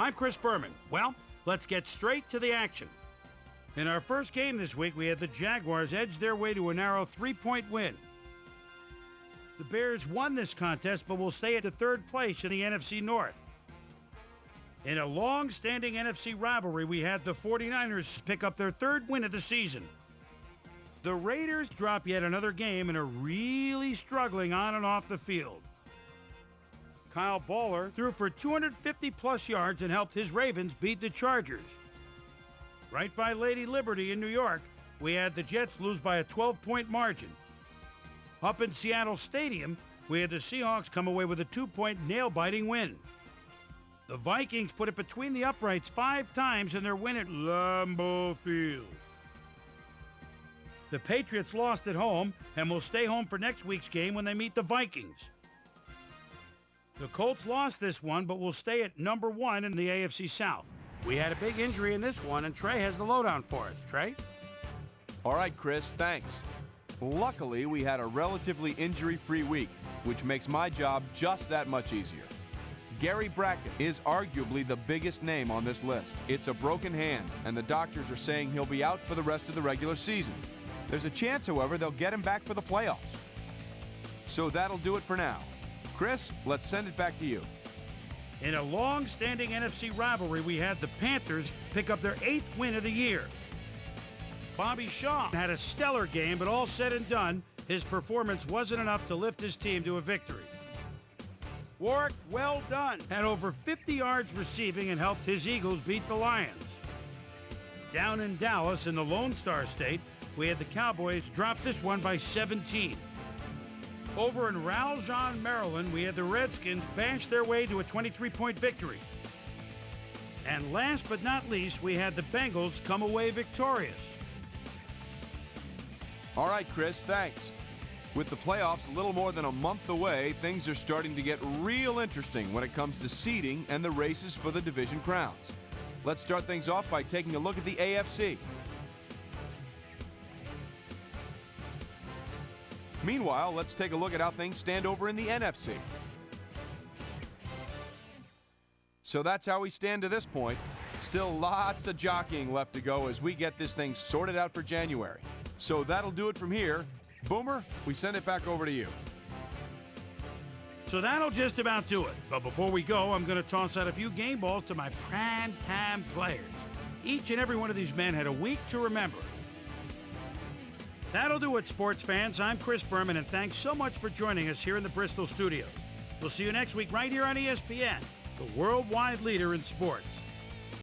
I'm Chris Berman. Well, let's get straight to the action. In our first game this week, we had the Jaguars edge their way to a narrow 3-point win. The Bears won this contest, but will stay at the third place in the NFC North. In a long-standing NFC rivalry, we had the 49ers pick up their third win of the season. The Raiders drop yet another game and are really struggling on and off the field. Kyle Baller threw for 250-plus yards and helped his Ravens beat the Chargers. Right by Lady Liberty in New York, we had the Jets lose by a 12-point margin. Up in Seattle Stadium, we had the Seahawks come away with a 2-point nail-biting win. The Vikings put it between the uprights 5 times in their win at Lambeau Field. The Patriots lost at home and will stay home for next week's game when they meet the Vikings. The Colts lost this one, but will stay at number 1 in the AFC South. We had a big injury in this one, and Trey has the lowdown for us. Trey? All right, Chris, thanks. Luckily, we had a relatively injury-free week, which makes my job just that much easier. Gary Brackett is arguably the biggest name on this list. It's a broken hand, and the doctors are saying he'll be out for the rest of the regular season. There's a chance, however, they'll get him back for the playoffs. So that'll do it for now. Chris, let's send it back to you. In a long-standing NFC rivalry, we had the Panthers pick up their 8th win of the year. Bobby Shaw had a stellar game, but all said and done, his performance wasn't enough to lift his team to a victory. Warwick, well done, had over 50 yards receiving and helped his Eagles beat the Lions. Down in Dallas, in the Lone Star State, we had the Cowboys drop this one by 17. Over in Raljean, Maryland, we had the Redskins bash their way to a 23-point victory. And last but not least, we had the Bengals come away victorious. All right, Chris, thanks. With the playoffs a little more than a month away, things are starting to get real interesting when it comes to seeding and the races for the division crowns. Let's start things off by taking a look at the AFC. Meanwhile, let's take a look at how things stand over in the NFC. So that's how we stand to this point. Still lots of jockeying left to go as we get this thing sorted out for January. So that'll do it from here. Boomer, we send it back over to you. So that'll just about do it. But before we go, I'm going to toss out a few game balls to my prime-time players. Each and every one of these men had a week to remember. That'll do it, sports fans. I'm Chris Berman, and thanks so much for joining us here in the Bristol studios. We'll see you next week right here on ESPN, the worldwide leader in sports.